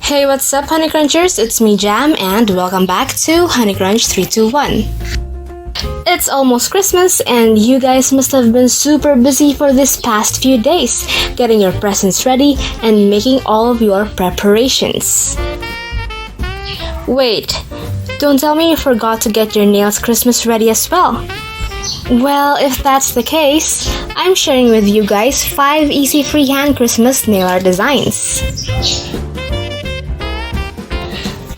Hey, what's up, honeycrunchers? It's me, Jham, and welcome back to honeycrunch321. It's almost Christmas, and you guys must have been super busy for this past few days, getting your presents ready and making all of your preparations. Wait, don't tell me you forgot to get your nails Christmas ready as well. Well, if that's the case, I'm sharing with you guys 5 easy freehand Christmas nail art designs.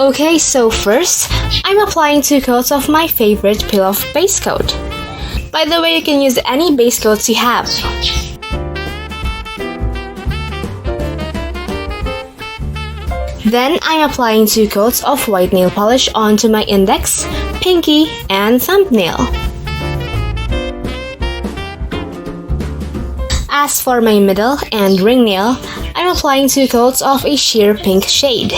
Okay, so first, I'm applying 2 coats of my favorite peel-off base coat. By the way, you can use any base coats you have. Then I'm applying 2 coats of white nail polish onto my index, pinky, and thumbnail. As for my middle and ring nail, I'm applying 2 coats of a sheer pink shade.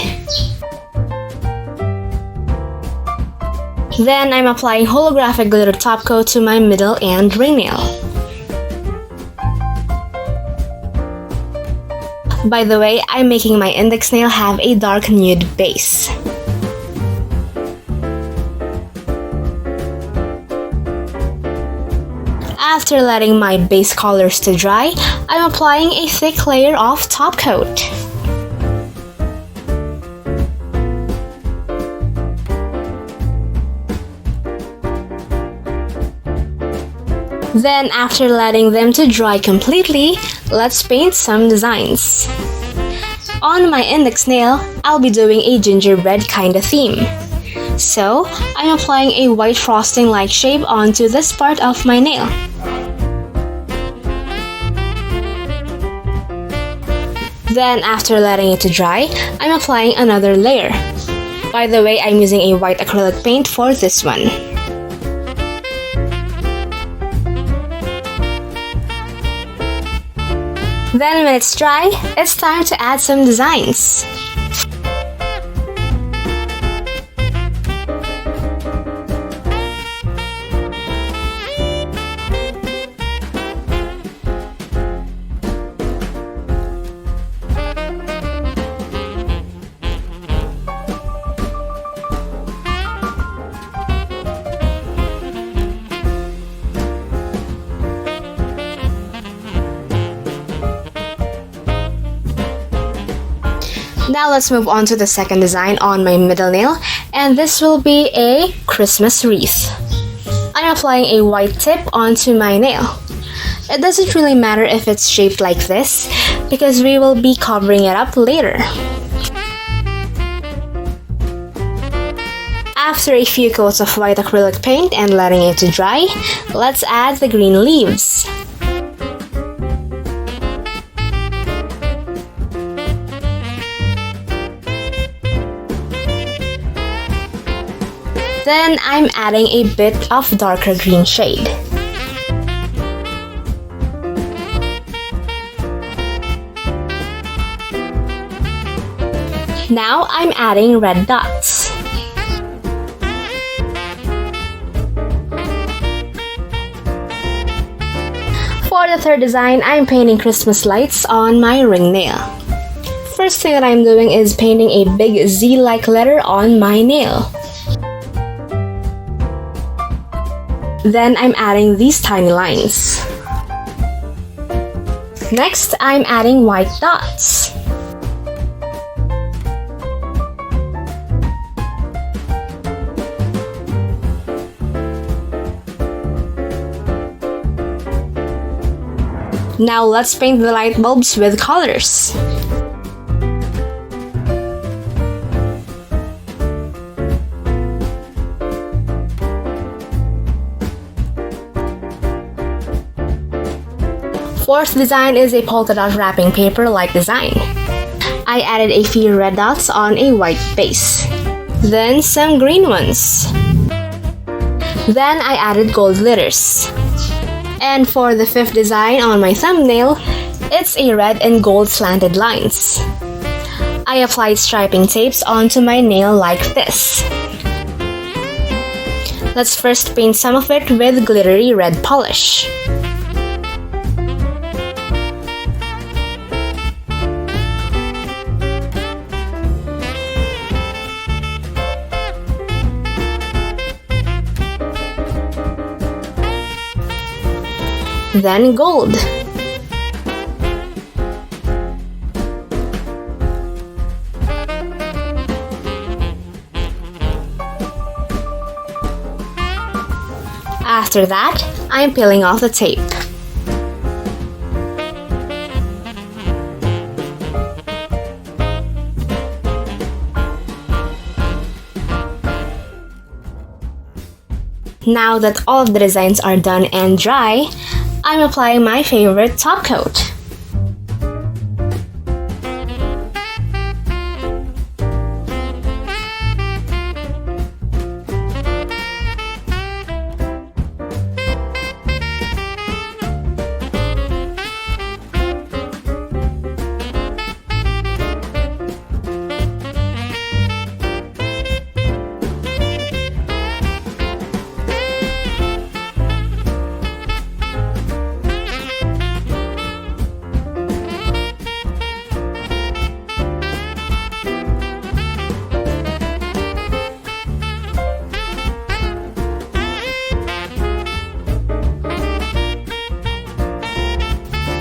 Then I'm applying holographic glitter top coat to my middle and ring nail. By the way, I'm making my index nail have a dark nude base. After letting my base colors to dry, I'm applying a thick layer of top coat. Then, after letting them to dry completely, let's paint some designs. On my index nail, I'll be doing a gingerbread kinda theme. So, I'm applying a white frosting-like shape onto this part of my nail. Then, after letting it to dry, I'm applying another layer. By the way, I'm using a white acrylic paint for this one. Then when it's dry, it's time to add some designs. Now let's move on to the second design on my middle nail, and this will be a Christmas wreath. I'm applying a white tip onto my nail. It doesn't really matter if it's shaped like this, because we will be covering it up later. After a few coats of white acrylic paint and letting it to dry, let's add the green leaves. Then I'm adding a bit of darker green shade. Now I'm adding red dots. For the third design, I'm painting Christmas lights on my ring nail. First thing that I'm doing is painting a big Z-like letter on my nail. Then I'm adding these tiny lines. Next, I'm adding white dots. Now let's paint the light bulbs with colors. Fourth design is a polka dot wrapping paper like design. I added a few red dots on a white base. Then some green ones. Then I added gold glitters. And for the fifth design on my thumbnail, it's a red and gold slanted lines. I applied striping tapes onto my nail like this. Let's first paint some of it with glittery red polish. then gold. After that, I'm peeling off the tape. Now that all of the designs are done and dry, I'm applying my favorite top coat.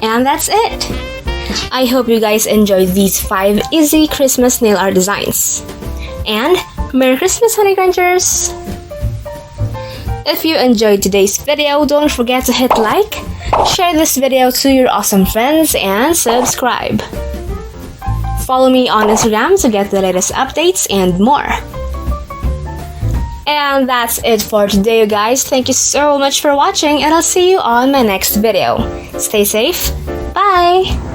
And that's it! I hope you guys enjoyed these 5 easy Christmas nail art designs. And Merry Christmas, honeycrunchers! If you enjoyed today's video, don't forget to hit like, share this video to your awesome friends, and subscribe. Follow me on Instagram to get the latest updates and more. And that's it for today, you guys. Thank you so much for watching, and I'll see you on my next video. Stay safe. Bye!